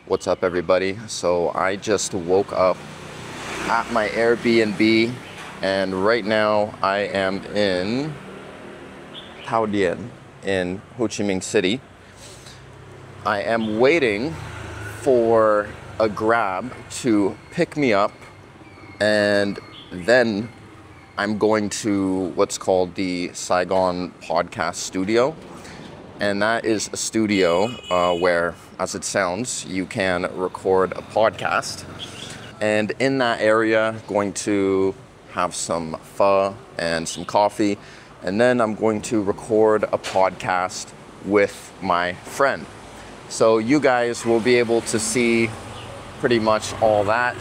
What's up, everybody? So I just woke up at my Airbnb, and right now I am in Thao Dien in Ho Chi Minh City. I am waiting for a Grab to pick me up, and then I'm going to what's called the Saigon Podcast Studio. And that is a studio where, as it sounds, you can record a podcast. And in that area, going to have some pho and some coffee. And then I'm going to record a podcast with my friend. So you guys will be able to see pretty much all that.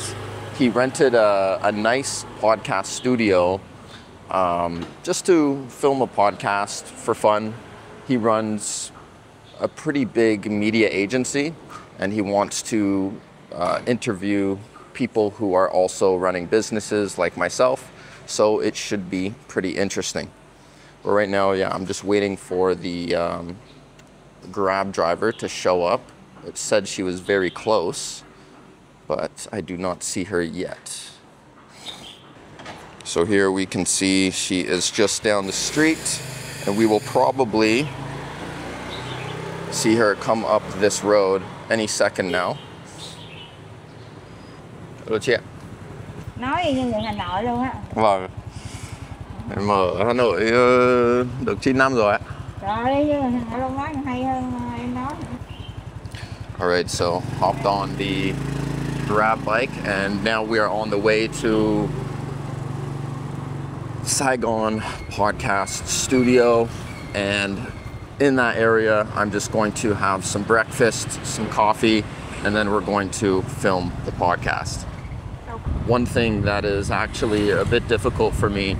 He rented a nice podcast studio just to film a podcast for fun. He runs a pretty big media agency, and he wants to interview people who are also running businesses like myself, so it should be pretty interesting. But right now, yeah, I'm just waiting for the Grab driver to show up. It said she was very close, but I do not see her yet. So here we can see she is just down the street, and we will probably see her come up this road any second now. Hello chị ạ. Nói như người Hà Nội luôn á. Vâng. Em ở Hà Nội được 9 năm rồi ạ. Rồi đi như người Hà Nội luôn, nói hay hơn em nói. Alright, so hopped on the Grab bike, and now we are on the way to Saigon Podcast Studio. And in that area, I'm just going to have some breakfast, some coffee, and then we're going to film the podcast. One thing that is actually a bit difficult for me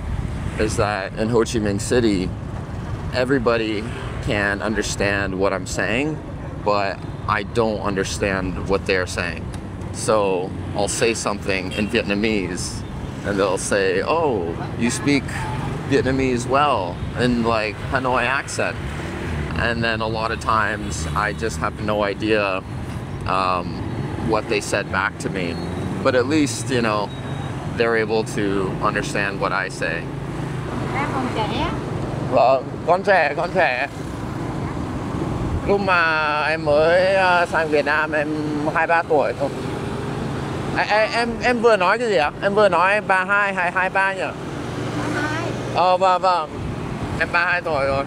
is that in Ho Chi Minh City, everybody can understand what I'm saying, but I don't understand what they're saying. So I'll say something in Vietnamese, and they'll say, "Oh, you speak Vietnamese well," in like Hanoi accent. And then a lot of times I just have no idea what they said back to me. But at least, you know, they're able to understand what I say. Em còn trẻ. Vâng, con trẻ. Lúc mà em mới sang Việt Nam em 23 tuổi thôi. Em vừa nói cái gì ạ? Em vừa nói 32 hay 23 nhỉ? 32. Vâng. Em 32 tuổi rồi.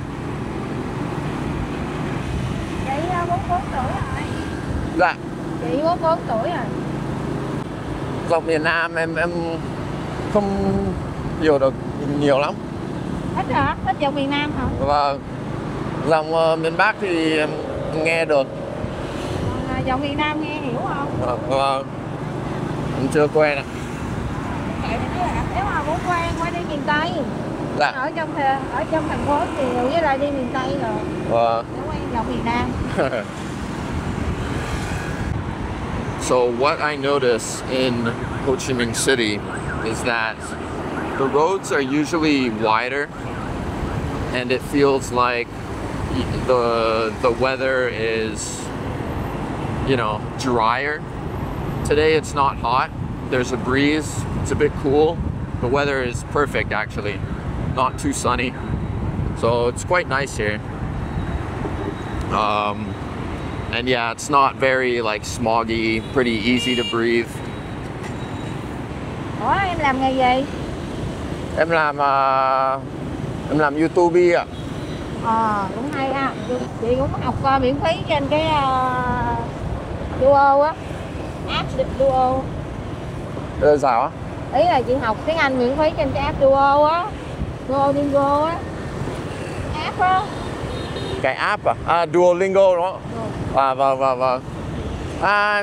Chị 44 tuổi rồi. Dạ. Chị 44 tuổi rồi. Giọng miền Nam em không hiểu được nhiều lắm. Thích hả? Thích giọng miền Nam hả? Và giọng miền Bắc thì em nghe được. Giọng miền Nam nghe hiểu không? Vâng. Em chưa quen ạ. Nếu mà muốn qua đi miền Tây. Dạ. Ở trong thành phố thì với lại đi miền Tây rồi. Vâng. Nếu quen giọng miền Nam. So what I notice in Ho Chi Minh City is that the roads are usually wider, and it feels like the weather is, you know, drier. Today it's not hot. There's a breeze. It's a bit cool. The weather is perfect, actually. Not too sunny. So it's quite nice here. And yeah, it's not very like smoggy, pretty easy to breathe. Ủa, em làm nghề gì? Em làm YouTube ạ. Cũng hay ha. Chị cũng học miễn phí trên cái Duo á. App Duo. Sao á? Ý là chị học tiếng Anh miễn phí trên cái app Duo á. Duolingo á. App á. Cái app à? Duolingo đó. Vâng.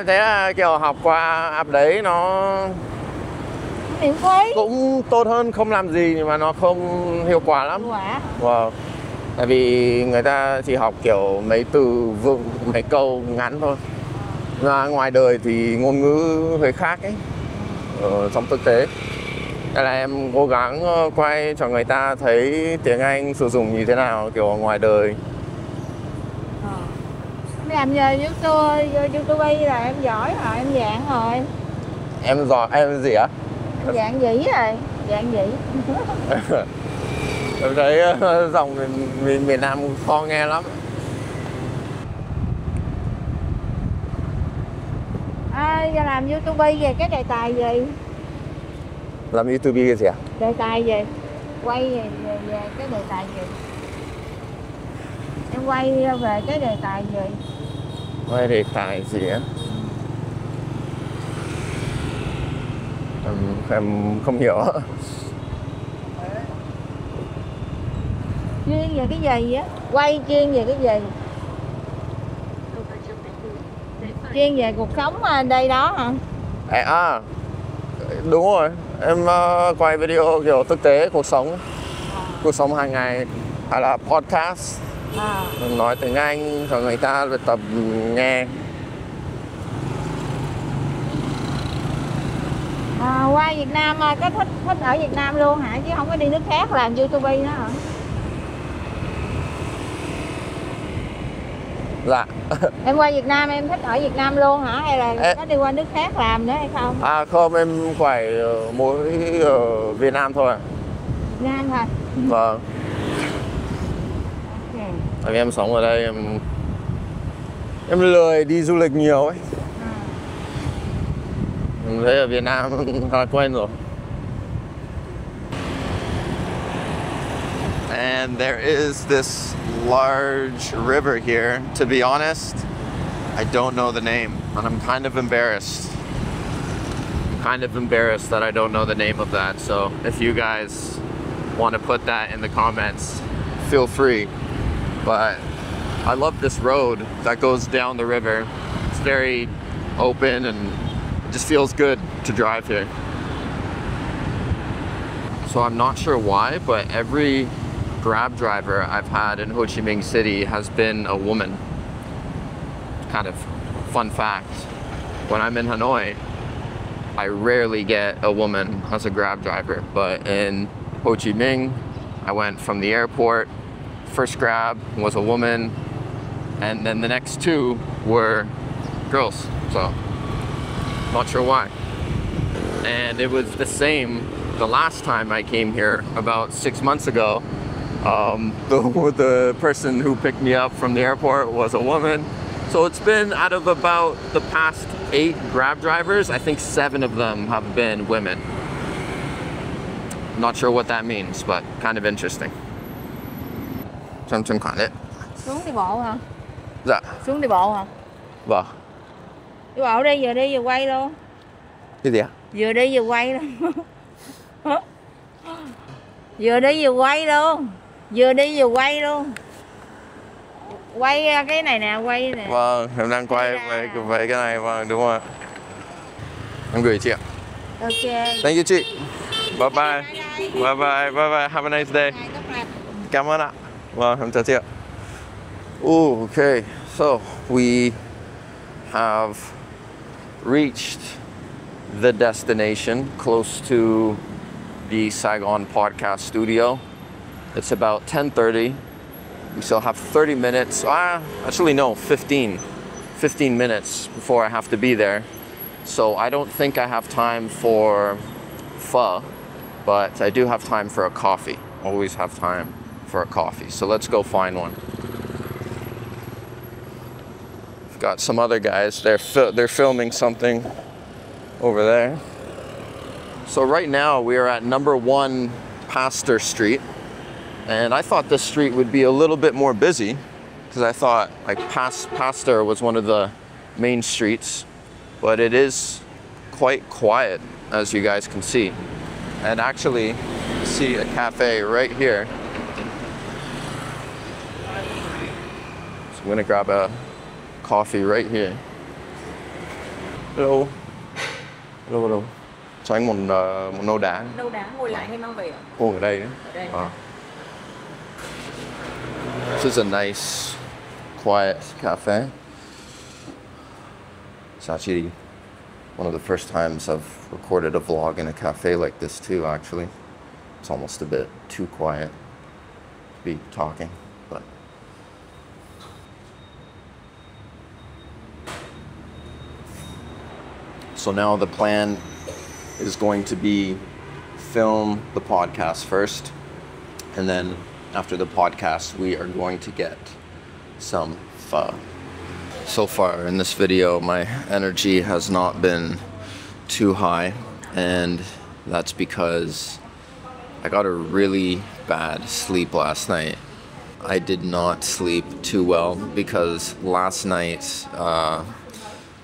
Thế là kiểu học qua app đấy nó miễn phí cũng tốt hơn không làm gì, nhưng mà nó không hiệu quả lắm. Wow. Tại vì người ta chỉ học kiểu mấy từ vựng, mấy câu ngắn thôi. Mà ngoài đời thì ngôn ngữ hơi khác ấy. Trong thực tế. Đây là em cố gắng quay cho người ta thấy tiếng Anh sử dụng như thế nào kiểu ở ngoài đời. làm giờ YouTube là em giỏi rồi, em dạng rồi. Em giỏi, em gì á? Em dạng dĩ rồi, dạng dĩ. Em thấy giọng miền Nam khó nghe lắm. Giờ làm YouTube về cái đề tài gì? Làm YouTube cái gì à? Đề tài gì? Quay về cái đề tài gì? Em quay về cái đề tài gì? Quay đề tài gì á? Em không hiểu. Chuyên về cái gì á? Quay chuyên về cái gì? Chuyên về cuộc sống đây đó hả? Đúng rồi. Em quay video kiểu thực tế cuộc sống hàng ngày, hay là podcast. Nói tiếng Anh cho người ta luyện tập nghe. Qua Việt Nam có thích ở Việt Nam luôn hả? Chứ không có đi nước khác làm YouTube nữa hả? Dạ. Em qua Việt Nam em thích ở Việt Nam luôn hả? Hay là có đi qua nước khác làm nữa hay không? Không, em quay mỗi ở Việt Nam thôi. Việt Nam thôi. Vâng. Okay. Tại vì em sống ở đây, em lười đi du lịch nhiều ấy. Em thấy ở Việt Nam khá quen rồi. And there is this large river here. To be honest, I don't know the name, and I'm kind of embarrassed. That I don't know the name of that. So if you guys want to put that in the comments, feel free. But I love this road that goes down the river. It's very open and it just feels good to drive here. So I'm not sure why, but every Grab driver I've had in Ho Chi Minh City has been a woman. Kind of fun fact. When I'm in Hanoi, I rarely get a woman as a Grab driver, but in Ho Chi Minh, I went from the airport, first Grab was a woman, and then the next two were girls, so not sure why. And it was the same the last time I came here about 6 months ago. The person who picked me up from the airport was a woman. So it's been, out of about the past 8 Grab drivers, I think 7 of them have been women. Not sure what that means, but kind of interesting. Xem khoản đấy. Xuống đi bộ hả? Dạ. Xuống đi bộ hả? Vâng. Đi bộ đi vừa quay luôn. Cái gì ạ? Vừa đi vừa quay luôn. Vừa đi vừa quay luôn. Vừa đi vừa quay luôn. Quay cái này nè, quay nè. Vâng, em đang quay về cái này, vâng, đúng rồi. Em gửi chị ạ. Ok. Thank you chị. Bye bye. Bye bye. Bye bye. Have a nice day. Cảm ơn ạ. Vâng, em chào chị ạ. Okay, so we have reached the destination close to the Saigon podcast studio. It's about 10:30. We still have 30 minutes. Actually, no, 15 minutes before I have to be there. So I don't think I have time for pho, but I do have time for a coffee. Always have time for a coffee. So let's go find one. We've got some other guys. They're filming something over there. So right now we are at number 1 Pasteur Street. And I thought this street would be a little bit more busy because I thought like Pasteur was one of the main streets, but it is quite quiet, as you guys can see. And actually, see a cafe right here. So I'm gonna grab a coffee right here. Hello. Hello. Cho anh một nâu đá. Nâu đá ngồi lại hay mang về ạ? Ngồi ở đây đấy. Ở đây. This is a nice, quiet cafe. It's actually one of the first times I've recorded a vlog in a cafe like this too, actually. It's almost a bit too quiet to be talking, but So now the plan is going to be film the podcast first, and then after the podcast we are going to get some pho. So far in this video my energy has not been too high, and that's because I got a really bad sleep last night. I did not sleep too well because last night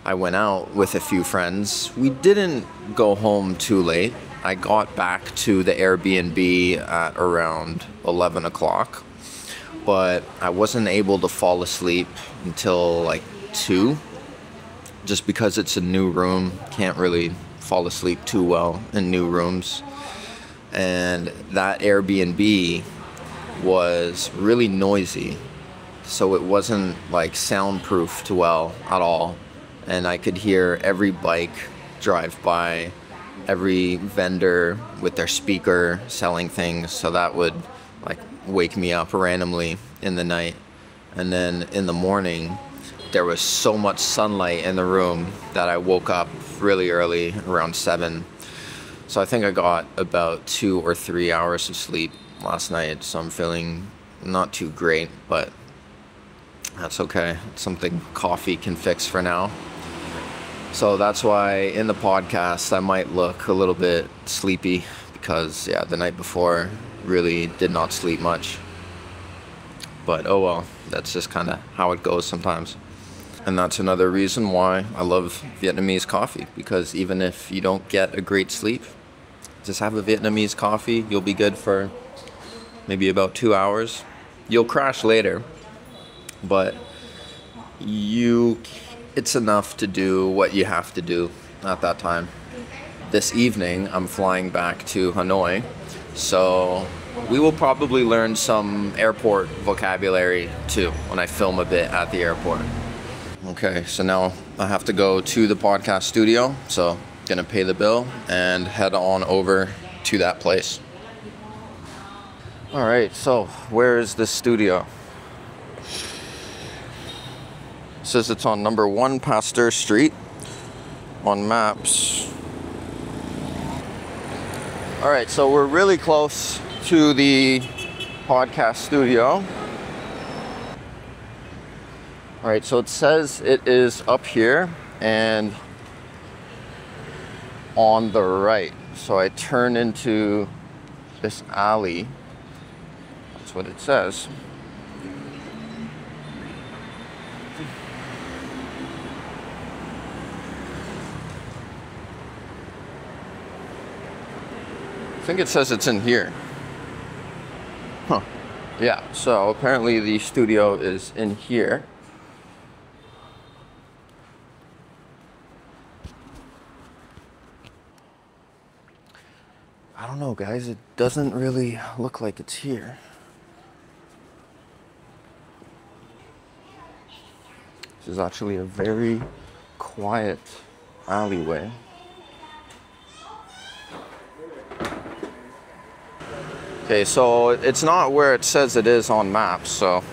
I went out with a few friends. We didn't go home too late. I got back to the Airbnb at around 11 o'clock, but I wasn't able to fall asleep until like 2, just because it's a new room. Can't really fall asleep too well in new rooms. And that Airbnb was really noisy, so it wasn't like soundproofed well at all. And I could hear every bike drive by, every vendor with their speaker selling things, so that would like wake me up randomly in the night. And then in the morning there was so much sunlight in the room that I woke up really early, around 7. So I think I got about 2 or 3 hours of sleep last night, so I'm feeling not too great, but that's okay. It's something coffee can fix for now. So that's why in the podcast I might look a little bit sleepy, because yeah, the night before really did not sleep much. But oh well, that's just kind of how it goes sometimes. And that's another reason why I love Vietnamese coffee, because even if you don't get a great sleep, just have a Vietnamese coffee, you'll be good for maybe about 2 hours. You'll crash later, but it's enough to do what you have to do at that time. This evening, I'm flying back to Hanoi, so we will probably learn some airport vocabulary too when I film a bit at the airport. Okay, so now I have to go to the podcast studio, so gonna pay the bill and head on over to that place. All right, so where is this studio? It says it's on number 1 Pasteur Street on maps. All right, so we're really close to the podcast studio. All right, so it says it is up here and on the right. So I turn into this alley. That's what it says. I think it says it's in here. Huh. Yeah, so apparently the studio is in here. I don't know, guys, it doesn't really look like it's here. This is actually a very quiet alleyway. Okay, so it's not where it says it is on maps, so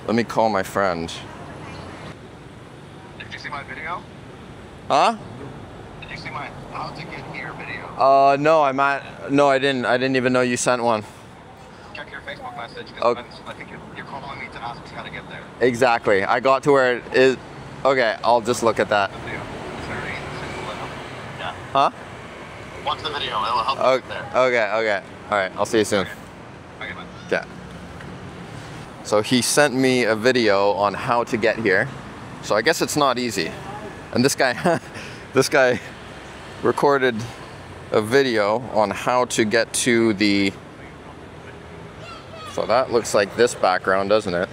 let me call my friend. Did you see my video? Huh? Did you see my how to get here video? No, I didn't even know you sent one. Check your Facebook message, because Okay. I think you're calling me to ask me how to get there. Exactly. I got to where it is. Okay, I'll just look at that. Video. It's very simple enough. Yeah. Huh? Watch the video, it'll help you get there. Okay. All right, I'll see you soon. Okay, bye. Yeah. So he sent me a video on how to get here. So I guess it's not easy. And this guy recorded a video on how to get to the. So that looks like this background, doesn't it?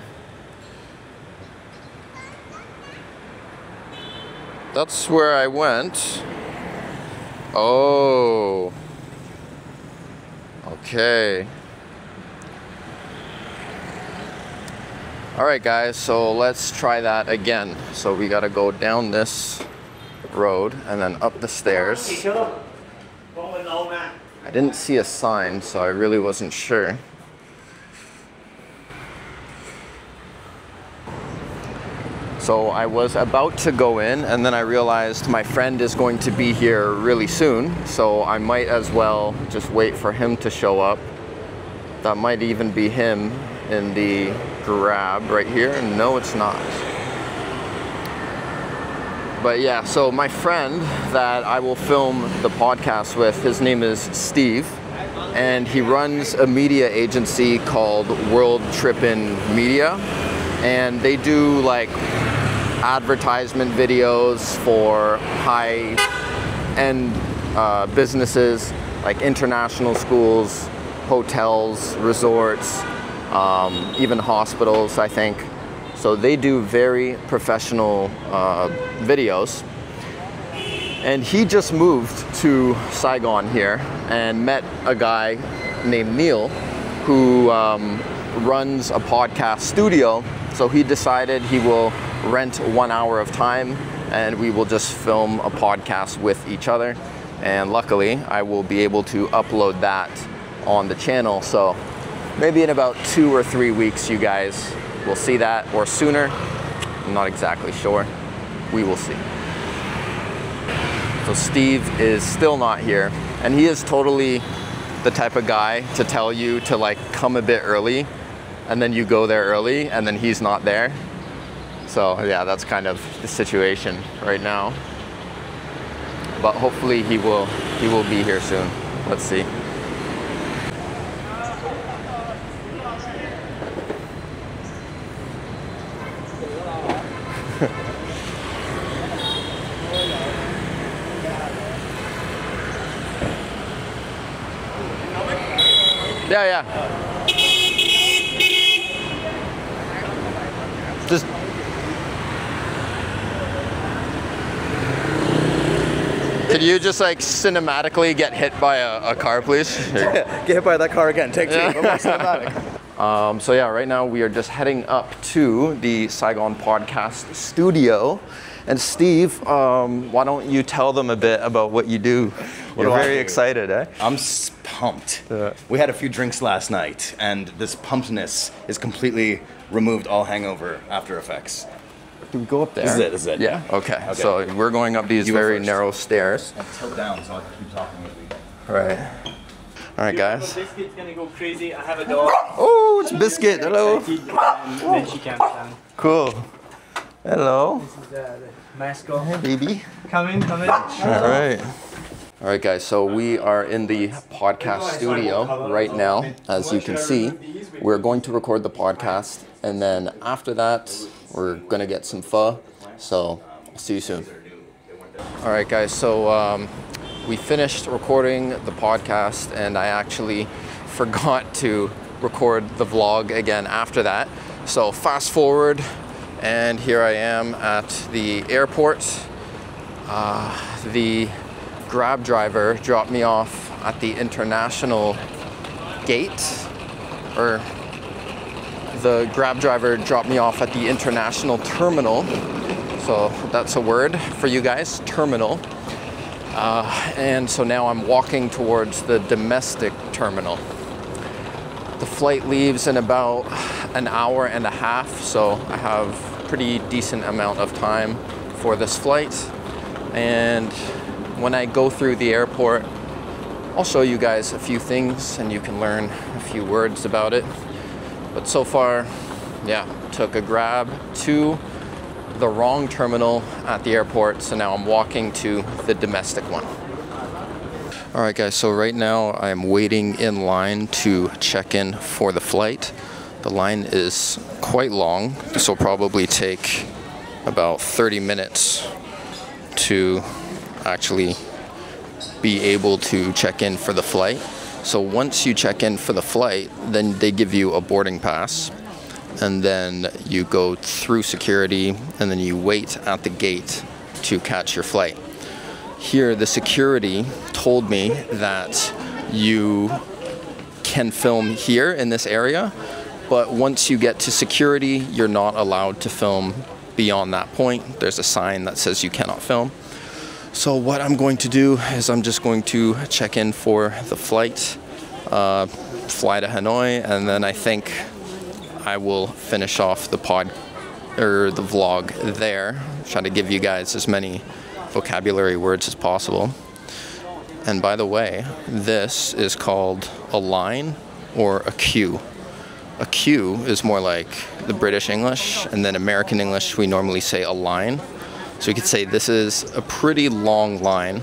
That's where I went. Oh. Okay. All right, guys, so let's try that again. So we gotta go down this road and then up the stairs. I didn't see a sign, so I really wasn't sure. So I was about to go in, and then I realized my friend is going to be here really soon, so I might as well just wait for him to show up. That might even be him in the Grab right here. No, it's not. But yeah, so my friend that I will film the podcast with, his name is Steve, and he runs a media agency called World Trippin' Media, and they do like advertisement videos for high-end businesses like international schools, hotels, resorts, even hospitals, I think. So they do very professional videos. And he just moved to Saigon here and met a guy named Neil who runs a podcast studio. So he decided he will rent 1 hour of time and we will just film a podcast with each other. And luckily, I will be able to upload that on the channel. So maybe in about 2 or 3 weeks, you guys will see that, or sooner. I'm not exactly sure. We will see. So Steve is still not here, and he is totally the type of guy to tell you to like come a bit early, and then you go there early, and then he's not there. So yeah, that's kind of the situation right now. But hopefully he will be here soon. Let's see. Yeah. Just could you just like cinematically get hit by a car, please? Get hit by that car again. Take two. Cinematic. So yeah, right now we are just heading up to the Saigon Podcast Studio. And Steve, why don't you tell them a bit about what you do? You're very excited, eh? I'm pumped. We had a few drinks last night, and this pumpedness is completely removed all hangover after effects. Do we go up there? This is it. Yeah? Okay. So we're going up these very narrow stairs. And tilt down so I can keep talking with you. Right. All right, guys. Biscuit's gonna go crazy. I have a dog. Oh, it's Biscuit. Hello. And then she can stand. Cool. Hello. This is the mascot. Hey, baby. Come in. All right. All right, guys, so we are in the podcast studio right now. As you can see, we're going to record the podcast, and then after that, we're going to get some pho. So I'll see you soon. All right, guys, so we finished recording the podcast, and I actually forgot to record the vlog again after that. So fast forward, and here I am at the airport. The Grab driver dropped me off at the international gate, or the Grab driver dropped me off at the international terminal. So that's a word for you guys, terminal. And so now I'm walking towards the domestic terminal. The flight leaves in about an hour and a half, so I have a pretty decent amount of time for this flight. And when I go through the airport, I'll show you guys a few things and you can learn a few words about it. But so far, yeah, took a Grab to the wrong terminal at the airport, so now I'm walking to the domestic one. All right, guys, so right now I'm waiting in line to check in for the flight. The line is quite long. This will probably take about 30 minutes to actually be able to check in for the flight. So once you check in for the flight, then they give you a boarding pass, and then you go through security, and then you wait at the gate to catch your flight. Here, the security told me that you can film here in this area, but once you get to security, you're not allowed to film beyond that point. There's a sign that says you cannot film. So what I'm going to do is I'm just going to check in for the flight, fly to Hanoi, and then I think I will finish off the or the vlog there. Try to give you guys as many vocabulary words as possible. And by the way, this is called a line or a queue. A queue is more like the British English, and then American English we normally say a line. So you could say this is a pretty long line.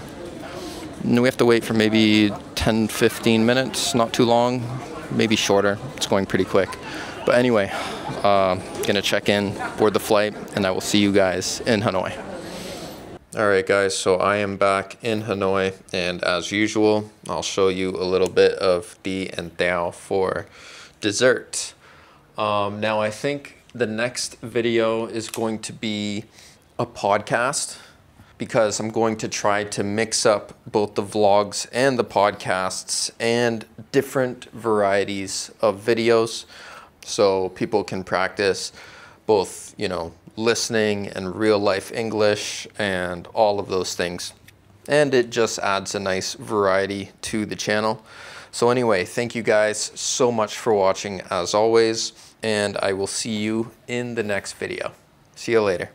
And we have to wait for maybe 10-15 minutes, not too long, maybe shorter. It's going pretty quick. But anyway, gonna check in, board the flight, and I will see you guys in Hanoi. Alright guys, so I am back in Hanoi, and as usual, I'll show you a little bit of Di and Tao for dessert. Now I think the next video is going to be a podcast, because I'm going to try to mix up both the vlogs and the podcasts and different varieties of videos so people can practice both, you know, listening and real life English and all of those things. And it just adds a nice variety to the channel. So anyway, thank you guys so much for watching as always, and I will see you in the next video. See you later.